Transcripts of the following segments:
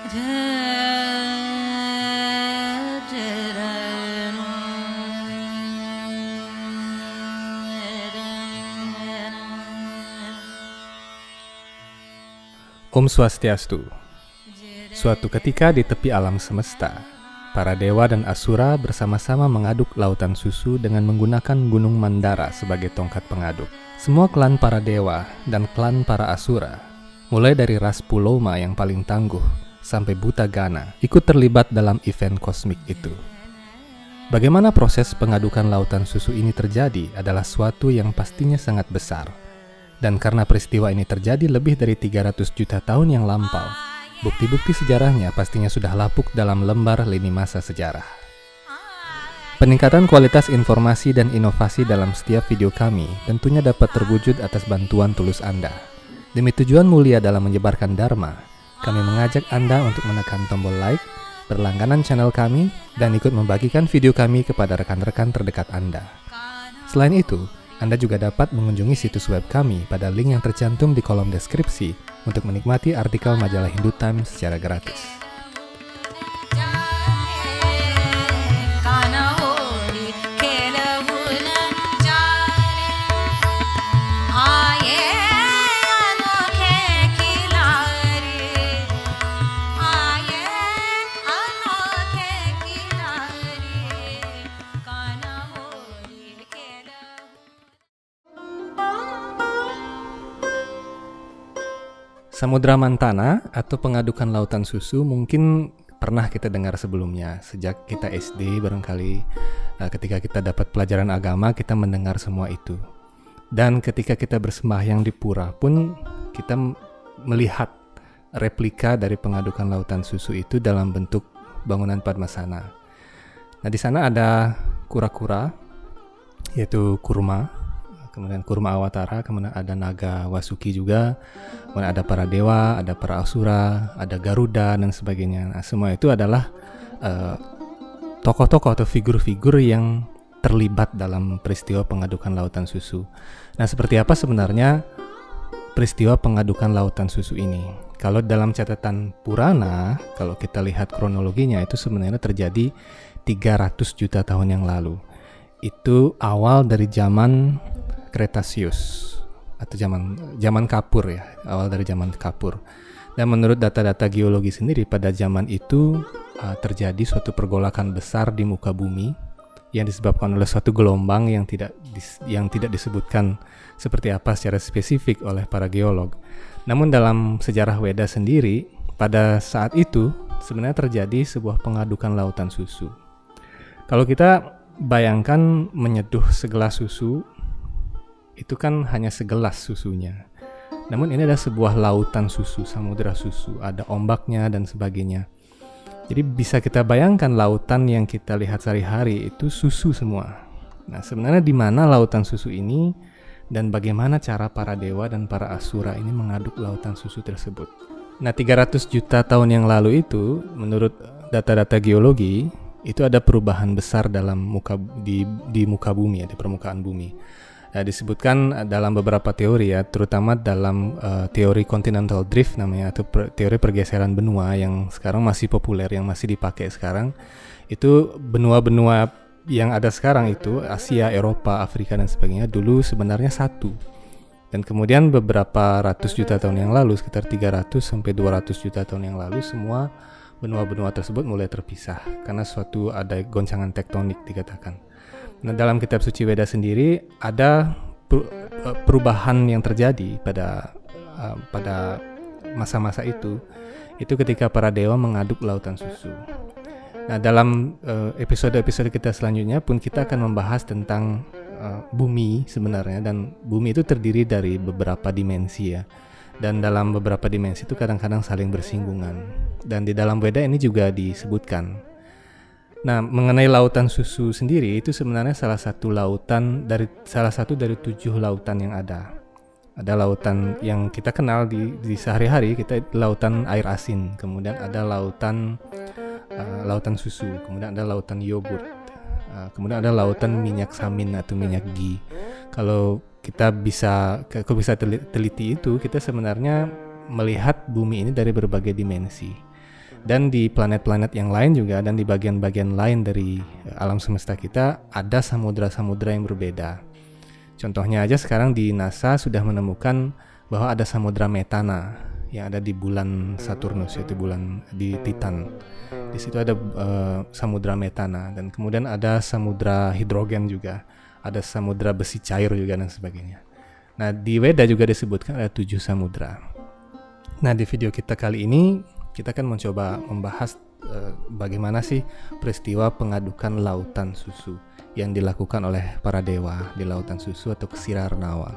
Om Swastiastu. Suatu ketika di tepi alam semesta, para dewa dan asura bersama-sama mengaduk lautan susu dengan menggunakan Gunung Mandara sebagai tongkat pengaduk. Semua klan para dewa dan klan para asura, mulai dari ras Puloma yang paling tangguh sampai Butagana, ikut terlibat dalam event kosmik itu. Bagaimana proses pengadukan lautan susu ini terjadi adalah suatu yang pastinya sangat besar. Dan karena peristiwa ini terjadi lebih dari 300 juta tahun yang lampau, bukti-bukti sejarahnya pastinya sudah lapuk dalam lembar lini masa sejarah. Peningkatan kualitas informasi dan inovasi dalam setiap video kami tentunya dapat terwujud atas bantuan tulus Anda. Demi tujuan mulia dalam menyebarkan Dharma, kami mengajak Anda untuk menekan tombol like, berlangganan channel kami, dan ikut membagikan video kami kepada rekan-rekan terdekat Anda. Selain itu, Anda juga dapat mengunjungi situs web kami pada link yang tercantum di kolom deskripsi untuk menikmati artikel majalah Hindu Times secara gratis. Samudra Mantana atau pengadukan lautan susu mungkin pernah kita dengar sebelumnya. Sejak kita SD barangkali, ketika kita dapat pelajaran agama, kita mendengar semua itu. Dan ketika kita bersembahyang di pura pun, kita melihat replika dari pengadukan lautan susu itu dalam bentuk bangunan Padmasana. Nah, di sana ada kura-kura, yaitu kurma, kemudian kurma awatara, kemudian ada naga Wasuki juga, kemudian ada para dewa, ada para asura, ada Garuda dan sebagainya. Nah, semua itu adalah tokoh-tokoh atau figur-figur yang terlibat dalam peristiwa pengadukan lautan susu. Nah, seperti apa sebenarnya peristiwa pengadukan lautan susu ini? Kalau dalam catatan Purana, kalau kita lihat kronologinya, itu sebenarnya terjadi 300 juta tahun yang lalu. Itu awal dari zaman Kretasius atau zaman Kapur ya, awal dari zaman Kapur. Dan menurut data-data geologi sendiri pada zaman itu terjadi suatu pergolakan besar di muka bumi yang disebabkan oleh suatu gelombang yang tidak disebutkan seperti apa secara spesifik oleh para geolog. Namun dalam sejarah Weda sendiri pada saat itu sebenarnya terjadi sebuah pengadukan lautan susu. Kalau kita bayangkan menyeduh segelas susu, itu kan hanya segelas susunya. Namun ini adalah sebuah lautan susu, samudra susu, ada ombaknya dan sebagainya. Jadi bisa kita bayangkan lautan yang kita lihat sehari-hari itu susu semua. Nah, sebenarnya di mana lautan susu ini dan bagaimana cara para dewa dan para asura ini mengaduk lautan susu tersebut? Nah, 300 juta tahun yang lalu itu menurut data-data geologi itu ada perubahan besar dalam di muka bumi ya, di permukaan bumi. Disebutkan dalam beberapa teori ya, terutama dalam teori continental drift namanya, atau teori pergeseran benua yang sekarang masih populer, yang masih dipakai sekarang. Itu benua-benua yang ada sekarang itu Asia, Eropa, Afrika dan sebagainya dulu sebenarnya satu. Dan kemudian beberapa ratus juta tahun yang lalu, sekitar 300 sampai 200 juta tahun yang lalu, semua benua-benua tersebut mulai terpisah karena ada goncangan tektonik dikatakan. Nah, dalam kitab suci Weda sendiri ada perubahan yang terjadi pada masa-masa itu ketika para dewa mengaduk lautan susu. Nah, dalam episode-episode kita selanjutnya pun kita akan membahas tentang bumi sebenarnya, dan bumi itu terdiri dari beberapa dimensi ya. Dan dalam beberapa dimensi itu kadang-kadang saling bersinggungan. Dan di dalam Weda ini juga disebutkan. Nah, mengenai lautan susu sendiri itu sebenarnya salah satu dari 7 lautan yang ada. Ada lautan yang kita kenal di sehari-hari, kita lautan air asin, kemudian ada lautan susu, kemudian ada lautan yogurt, kemudian ada lautan minyak samin atau minyak ghee. Kalau kita bisa teliti itu, kita sebenarnya melihat bumi ini dari berbagai dimensi. Dan di planet-planet yang lain juga, dan di bagian-bagian lain dari alam semesta kita, ada samudra-samudra yang berbeda. Contohnya aja sekarang di NASA sudah menemukan bahwa ada samudra metana yang ada di bulan Saturnus, yaitu bulan di Titan. Di situ ada samudra metana, dan kemudian ada samudra hidrogen juga, ada samudra besi cair juga dan sebagainya. Nah, di Weda juga disebutkan ada 7 samudra. Nah, di video kita kali ini kita akan mencoba membahas bagaimana sih peristiwa pengadukan lautan susu yang dilakukan oleh para dewa di lautan susu atau Ksirarnawa.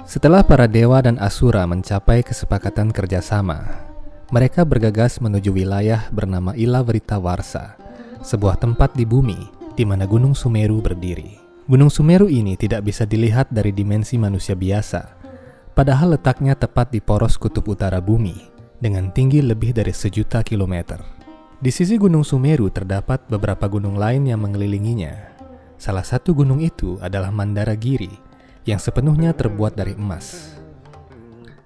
Setelah para dewa dan asura mencapai kesepakatan kerjasama, mereka bergegas menuju wilayah bernama Ilavritawarsa, sebuah tempat di bumi di mana Gunung Sumeru berdiri. Gunung Sumeru ini tidak bisa dilihat dari dimensi manusia biasa, padahal letaknya tepat di poros kutub utara bumi dengan tinggi lebih dari 1.000.000 kilometer. Di sisi Gunung Sumeru terdapat beberapa gunung lain yang mengelilinginya. Salah satu gunung itu adalah Mandaragiri yang sepenuhnya terbuat dari emas.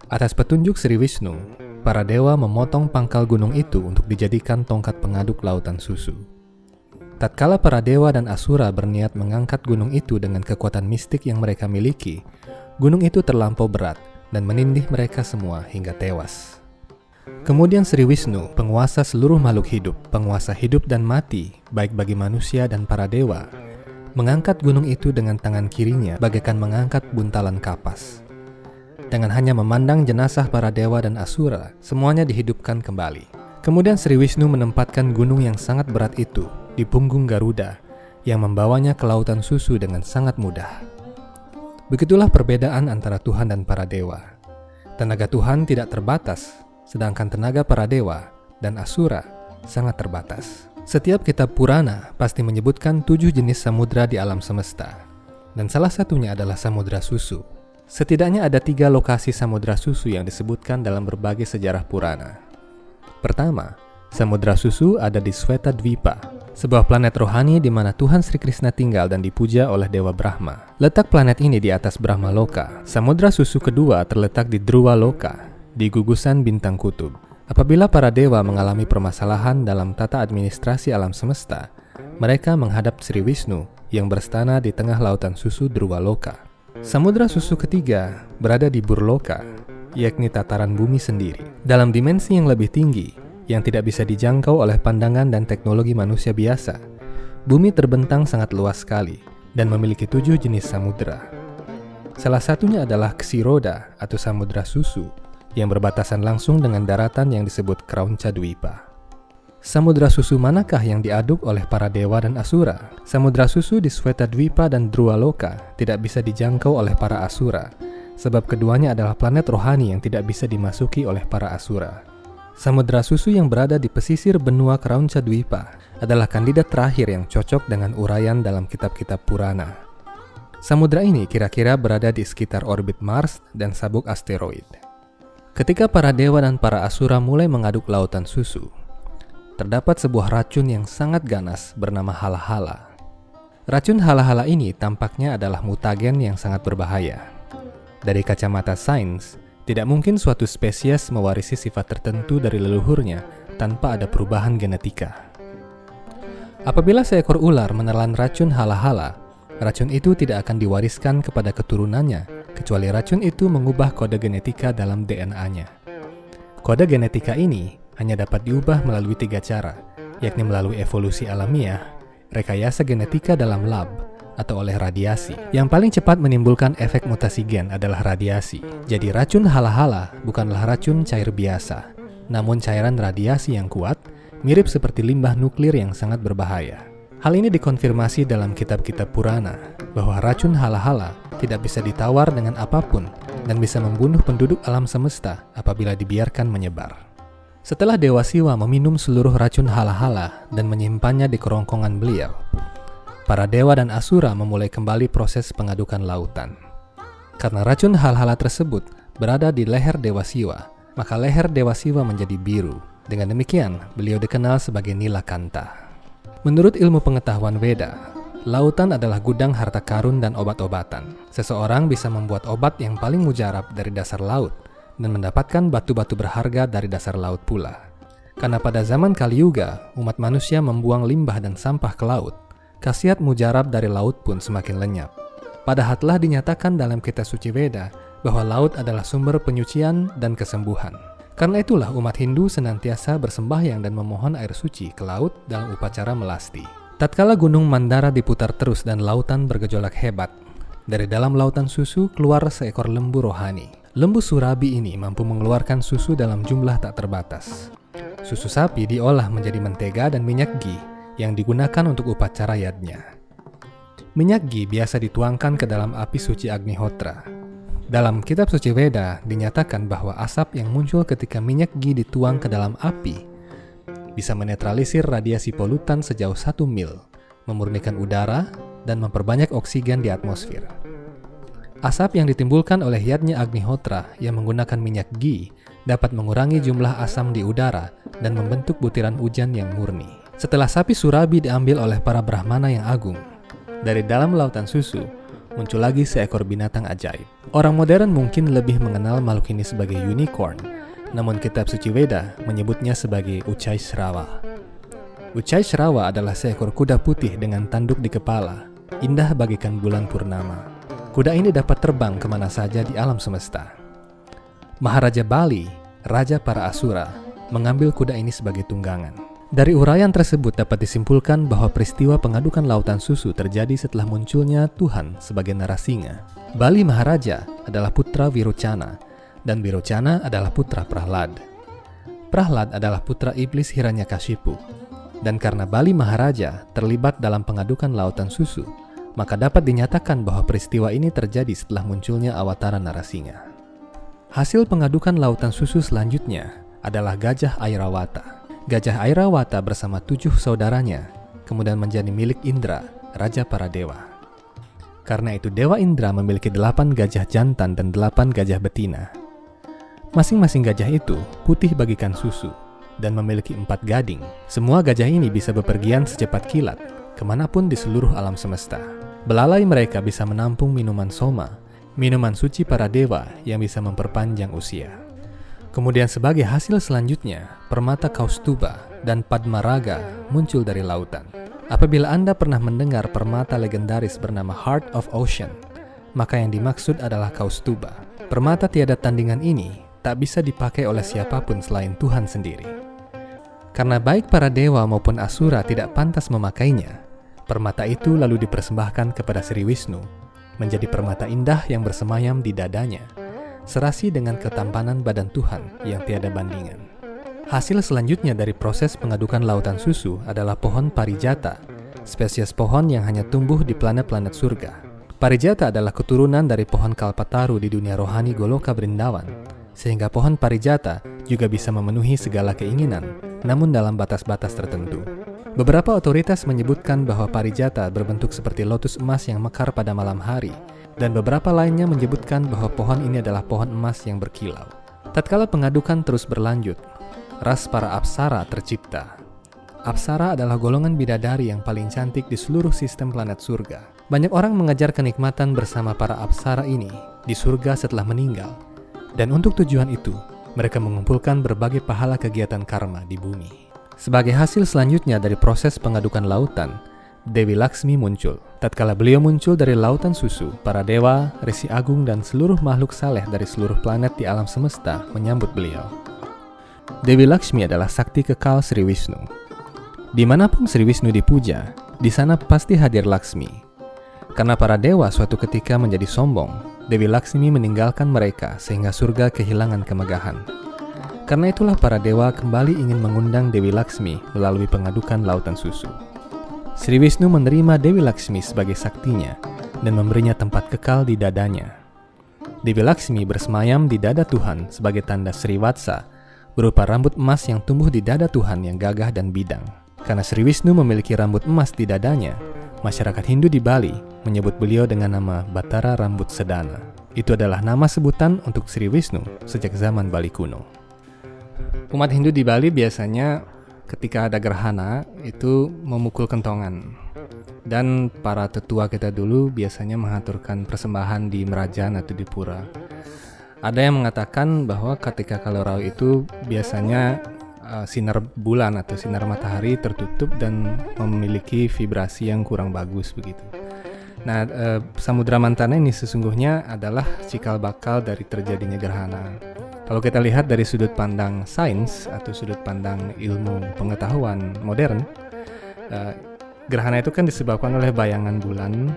Atas petunjuk Sri Wisnu, para dewa memotong pangkal gunung itu untuk dijadikan tongkat pengaduk lautan susu. Tatkala para dewa dan asura berniat mengangkat gunung itu dengan kekuatan mistik yang mereka miliki, gunung itu terlampau berat dan menindih mereka semua hingga tewas. Kemudian Sri Wisnu, penguasa seluruh makhluk hidup, penguasa hidup dan mati, baik bagi manusia dan para dewa, mengangkat gunung itu dengan tangan kirinya bagaikan mengangkat buntalan kapas. Dengan hanya memandang jenazah para dewa dan asura, semuanya dihidupkan kembali. Kemudian Sri Wisnu menempatkan gunung yang sangat berat itu di punggung Garuda, yang membawanya ke lautan susu dengan sangat mudah. Begitulah perbedaan antara Tuhan dan para dewa. Tenaga Tuhan tidak terbatas, sedangkan tenaga para dewa dan asura sangat terbatas. Setiap kitab Purana pasti menyebutkan 7 jenis samudra di alam semesta, dan salah satunya adalah samudra susu. Setidaknya ada 3 lokasi samudra susu yang disebutkan dalam berbagai sejarah Purana. Pertama, samudra susu ada di Svetadvipa, sebuah planet rohani di mana Tuhan Sri Krishna tinggal dan dipuja oleh Dewa Brahma. Letak planet ini di atas Brahma Loka. Samudra susu kedua terletak di Dhruva Loka, di gugusan bintang kutub. Apabila para dewa mengalami permasalahan dalam tata administrasi alam semesta, mereka menghadap Sri Wisnu yang berstana di tengah lautan susu Dhruva Loka. Samudra susu ketiga berada di Burloka, yakni tataran bumi sendiri, dalam dimensi yang lebih tinggi yang tidak bisa dijangkau oleh pandangan dan teknologi manusia biasa. Bumi terbentang sangat luas sekali dan memiliki 7 jenis samudra. Salah satunya adalah Ksiroda atau samudra susu, yang berbatasan langsung dengan daratan yang disebut Kraunca Dwipa. Samudra susu manakah yang diaduk oleh para dewa dan asura? Samudra susu di Svetadvipa dan Dhruva Loka tidak bisa dijangkau oleh para asura, sebab keduanya adalah planet rohani yang tidak bisa dimasuki oleh para asura. Samudra susu yang berada di pesisir benua Kraunca Dwipa adalah kandidat terakhir yang cocok dengan uraian dalam kitab-kitab Purana. Samudra ini kira-kira berada di sekitar orbit Mars dan sabuk asteroid. Ketika para dewa dan para asura mulai mengaduk lautan susu, terdapat sebuah racun yang sangat ganas bernama Halahala. Racun Halahala ini tampaknya adalah mutagen yang sangat berbahaya. Dari kacamata sains, tidak mungkin suatu spesies mewarisi sifat tertentu dari leluhurnya tanpa ada perubahan genetika. Apabila seekor ular menelan racun Halahala, racun itu tidak akan diwariskan kepada keturunannya, kecuali racun itu mengubah kode genetika dalam DNA-nya. Kode genetika ini hanya dapat diubah melalui 3 cara, yakni melalui evolusi alamiah, rekayasa genetika dalam lab, atau oleh radiasi. Yang paling cepat menimbulkan efek mutasi gen adalah radiasi. Jadi racun Halahala bukanlah racun cair biasa, namun cairan radiasi yang kuat, mirip seperti limbah nuklir yang sangat berbahaya. Hal ini dikonfirmasi dalam kitab-kitab Purana, bahwa racun Halahala tidak bisa ditawar dengan apapun dan bisa membunuh penduduk alam semesta apabila dibiarkan menyebar. Setelah Dewa Siwa meminum seluruh racun Halahala dan menyimpannya di kerongkongan beliau, para dewa dan asura memulai kembali proses pengadukan lautan. Karena racun Halahala tersebut berada di leher Dewa Siwa, maka leher Dewa Siwa menjadi biru. Dengan demikian, beliau dikenal sebagai Nilakanta. Menurut ilmu pengetahuan Veda, lautan adalah gudang harta karun dan obat-obatan. Seseorang bisa membuat obat yang paling mujarab dari dasar laut dan mendapatkan batu-batu berharga dari dasar laut pula. Karena pada zaman Kali Yuga, umat manusia membuang limbah dan sampah ke laut, khasiat mujarab dari laut pun semakin lenyap. Padahal telah dinyatakan dalam kitab suci Weda bahwa laut adalah sumber penyucian dan kesembuhan. Karena itulah umat Hindu senantiasa bersembahyang dan memohon air suci ke laut dalam upacara melasti. Tatkala gunung Mandara diputar terus dan lautan bergejolak hebat, dari dalam lautan susu keluar seekor lembu rohani. Lembu surabi ini mampu mengeluarkan susu dalam jumlah tak terbatas. Susu sapi diolah menjadi mentega dan minyak ghee yang digunakan untuk upacara yadnya. Minyak ghee biasa dituangkan ke dalam api suci Agnihotra. Dalam kitab suci Weda dinyatakan bahwa asap yang muncul ketika minyak ghee dituang ke dalam api bisa menetralisir radiasi polutan sejauh 1 mil, memurnikan udara, dan memperbanyak oksigen di atmosfer. Asap yang ditimbulkan oleh yadnya Agnihotra yang menggunakan minyak ghee dapat mengurangi jumlah asam di udara dan membentuk butiran hujan yang murni. Setelah sapi surabi diambil oleh para brahmana yang agung, dari dalam lautan susu muncul lagi seekor binatang ajaib. Orang modern mungkin lebih mengenal makhluk ini sebagai unicorn, namun kitab suci Weda menyebutnya sebagai Uchai Shrawa. Uchai Shrawa adalah seekor kuda putih dengan tanduk di kepala, indah bagaikan bulan purnama. Kuda ini dapat terbang kemana saja di alam semesta. Maharaja Bali, raja para Asura, mengambil kuda ini sebagai tunggangan. Dari uraian tersebut dapat disimpulkan bahwa peristiwa pengadukan lautan susu terjadi setelah munculnya Tuhan sebagai Narasinga. Bali Maharaja adalah putra Wirochana, dan Wirochana adalah putra Prahlad. Prahlad adalah putra iblis Hiranyakashipu, dan karena Bali Maharaja terlibat dalam pengadukan lautan susu, maka dapat dinyatakan bahwa peristiwa ini terjadi setelah munculnya Awatara Narasinga. Hasil pengadukan lautan susu selanjutnya adalah Gajah Airawata. Gajah Airawata bersama 7 saudaranya kemudian menjadi milik Indra, raja para dewa. Karena itu Dewa Indra memiliki 8 gajah jantan dan 8 gajah betina. Masing-masing gajah itu putih bagikan susu dan memiliki 4 gading. Semua gajah ini bisa bepergian secepat kilat kemanapun di seluruh alam semesta. Belalai mereka bisa menampung minuman soma, minuman suci para dewa yang bisa memperpanjang usia. Kemudian sebagai hasil selanjutnya, permata Kaustuba dan Padmaraga muncul dari lautan. Apabila Anda pernah mendengar permata legendaris bernama Heart of Ocean, maka yang dimaksud adalah Kaustuba. Permata tiada tandingan ini tak bisa dipakai oleh siapapun selain Tuhan sendiri. Karena baik para dewa maupun asura tidak pantas memakainya, permata itu lalu dipersembahkan kepada Sri Wisnu, menjadi permata indah yang bersemayam di dadanya, serasi dengan ketampanan badan Tuhan yang tiada bandingan. Hasil selanjutnya dari proses pengadukan lautan susu adalah pohon parijata, spesies pohon yang hanya tumbuh di planet-planet surga. Parijata adalah keturunan dari pohon kalpataru di dunia rohani Goloka Brindawan, sehingga pohon parijata juga bisa memenuhi segala keinginan, namun dalam batas-batas tertentu. Beberapa otoritas menyebutkan bahwa parijata berbentuk seperti lotus emas yang mekar pada malam hari, dan beberapa lainnya menyebutkan bahwa pohon ini adalah pohon emas yang berkilau. Tatkala pengadukan terus berlanjut, ras para apsara tercipta. Apsara adalah golongan bidadari yang paling cantik di seluruh sistem planet surga. Banyak orang mengejar kenikmatan bersama para apsara ini di surga setelah meninggal, dan untuk tujuan itu, mereka mengumpulkan berbagai pahala kegiatan karma di bumi. Sebagai hasil selanjutnya dari proses pengadukan lautan, Dewi Laksmi muncul. Tatkala beliau muncul dari lautan susu, para dewa, risi agung, dan seluruh makhluk saleh dari seluruh planet di alam semesta menyambut beliau. Dewi Laksmi adalah sakti kekal Sri Wisnu. Dimanapun Sri Wisnu dipuja, di sana pasti hadir Laksmi. Karena para dewa suatu ketika menjadi sombong, Dewi Laksmi meninggalkan mereka sehingga surga kehilangan kemegahan. Karena itulah para dewa kembali ingin mengundang Dewi Laksmi melalui pengadukan lautan susu. Sri Wisnu menerima Dewi Laksmi sebagai saktinya dan memberinya tempat kekal di dadanya. Dewi Laksmi bersemayam di dada Tuhan sebagai tanda Srivatsa, berupa rambut emas yang tumbuh di dada Tuhan yang gagah dan bidang. Karena Sri Wisnu memiliki rambut emas di dadanya, masyarakat Hindu di Bali menyebut beliau dengan nama Batara Rambut Sedana. Itu adalah nama sebutan untuk Sri Wisnu sejak zaman Bali kuno. Umat Hindu di Bali biasanya ketika ada gerhana itu memukul kentongan. Dan para tetua kita dulu biasanya mengaturkan persembahan di Merajan atau di pura. Ada yang mengatakan bahwa ketika Kalorau itu biasanya sinar bulan atau sinar matahari tertutup dan memiliki vibrasi yang kurang bagus begitu. Nah, Samudra Mantana ini sesungguhnya adalah cikal bakal dari terjadinya gerhana. Kalau kita lihat dari sudut pandang sains atau sudut pandang ilmu pengetahuan modern, gerhana itu kan disebabkan oleh bayangan bulan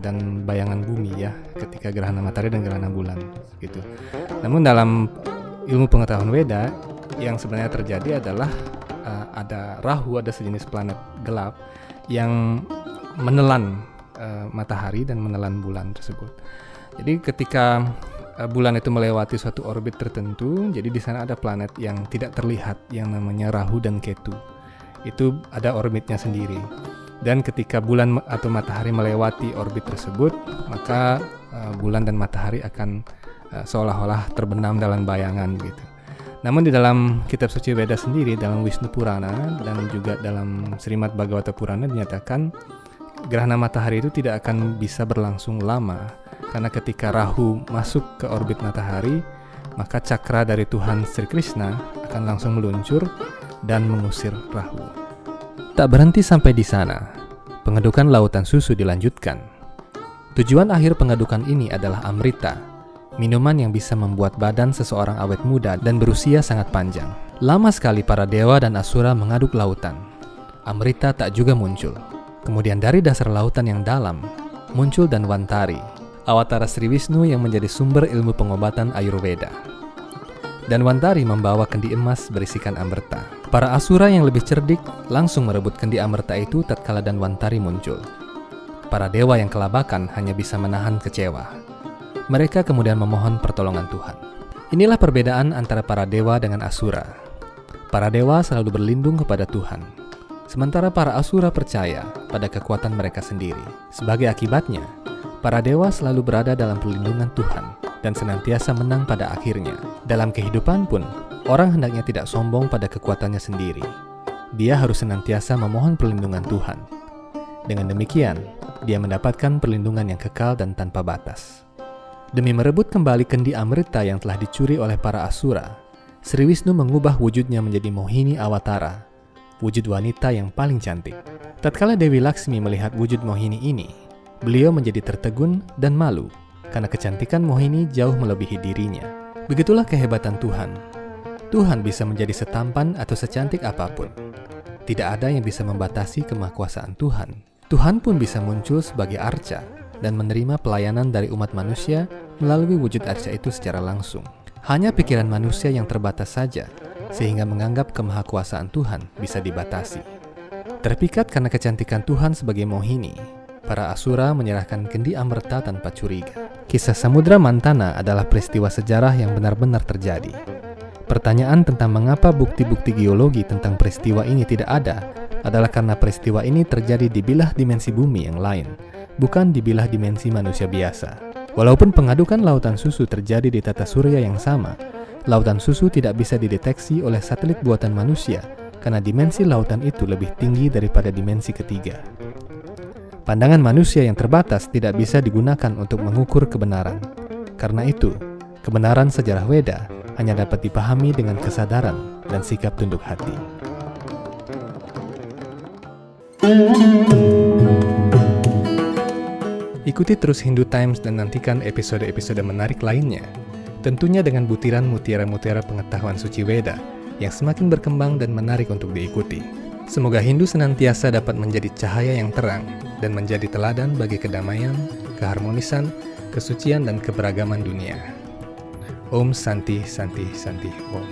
dan bayangan bumi ya, ketika gerhana matahari dan gerhana bulan gitu. Namun dalam ilmu pengetahuan Weda, yang sebenarnya terjadi adalah ada Rahu, ada sejenis planet gelap yang menelan matahari dan menelan bulan tersebut. Jadi ketika bulan itu melewati suatu orbit tertentu, jadi di sana ada planet yang tidak terlihat yang namanya Rahu dan Ketu. Itu ada orbitnya sendiri. Dan ketika bulan atau matahari melewati orbit tersebut, maka bulan dan matahari akan seolah-olah terbenam dalam bayangan gitu. Namun di dalam kitab suci Weda sendiri, dalam Wisnu Purana dan juga dalam Srimad Bhagavata Purana dinyatakan gerhana matahari itu tidak akan bisa berlangsung lama, karena ketika Rahu masuk ke orbit matahari, maka cakra dari Tuhan Sri Krishna akan langsung meluncur dan mengusir Rahu. Tak berhenti sampai di sana, pengedukan lautan susu dilanjutkan. Tujuan akhir pengedukan ini adalah Amrita, minuman yang bisa membuat badan seseorang awet muda dan berusia sangat panjang. Lama sekali para dewa dan asura mengaduk lautan. Amrita tak juga muncul. Kemudian dari dasar lautan yang dalam, muncul Danwantari, awatara Sri Wisnu yang menjadi sumber ilmu pengobatan Ayurveda. Danwantari membawa kendi emas berisikan Amrita. Para asura yang lebih cerdik langsung merebut kendi Amrita itu tatkala Danwantari muncul. Para dewa yang kelabakan hanya bisa menahan kecewa. Mereka kemudian memohon pertolongan Tuhan. Inilah perbedaan antara para dewa dengan asura. Para dewa selalu berlindung kepada Tuhan, sementara para asura percaya pada kekuatan mereka sendiri. Sebagai akibatnya, para dewa selalu berada dalam perlindungan Tuhan dan senantiasa menang pada akhirnya. Dalam kehidupan pun, orang hendaknya tidak sombong pada kekuatannya sendiri. Dia harus senantiasa memohon perlindungan Tuhan. Dengan demikian, dia mendapatkan perlindungan yang kekal dan tanpa batas. Demi merebut kembali kendi Amrita yang telah dicuri oleh para asura, Sri Wisnu mengubah wujudnya menjadi Mohini Awatara, wujud wanita yang paling cantik. Tatkala Dewi Laksmi melihat wujud Mohini ini, beliau menjadi tertegun dan malu karena kecantikan Mohini jauh melebihi dirinya. Begitulah kehebatan Tuhan. Tuhan bisa menjadi setampan atau secantik apapun. Tidak ada yang bisa membatasi kemahakuasaan Tuhan. Tuhan pun bisa muncul sebagai arca dan menerima pelayanan dari umat manusia melalui wujud arca itu secara langsung. Hanya pikiran manusia yang terbatas saja sehingga menganggap kemahakuasaan Tuhan bisa dibatasi. Terpikat karena kecantikan Tuhan sebagai Mohini, para asura menyerahkan kendi Amrita tanpa curiga. Kisah Samudra Mantana adalah peristiwa sejarah yang benar-benar terjadi. Pertanyaan tentang mengapa bukti-bukti geologi tentang peristiwa ini tidak ada adalah karena peristiwa ini terjadi di bilah dimensi bumi yang lain, bukan di bilah dimensi manusia biasa. Walaupun pengadukan lautan susu terjadi di tata surya yang sama, lautan susu tidak bisa dideteksi oleh satelit buatan manusia karena dimensi lautan itu lebih tinggi daripada dimensi ketiga. Pandangan manusia yang terbatas tidak bisa digunakan untuk mengukur kebenaran. Karena itu, kebenaran sejarah Weda hanya dapat dipahami dengan kesadaran dan sikap tunduk hati. Ikuti terus Hindu Times dan nantikan episode-episode menarik lainnya. Tentunya dengan butiran mutiara-mutiara pengetahuan suci Weda yang semakin berkembang dan menarik untuk diikuti. Semoga Hindu senantiasa dapat menjadi cahaya yang terang dan menjadi teladan bagi kedamaian, keharmonisan, kesucian, dan keberagaman dunia. Om Santi Santi Santi Om.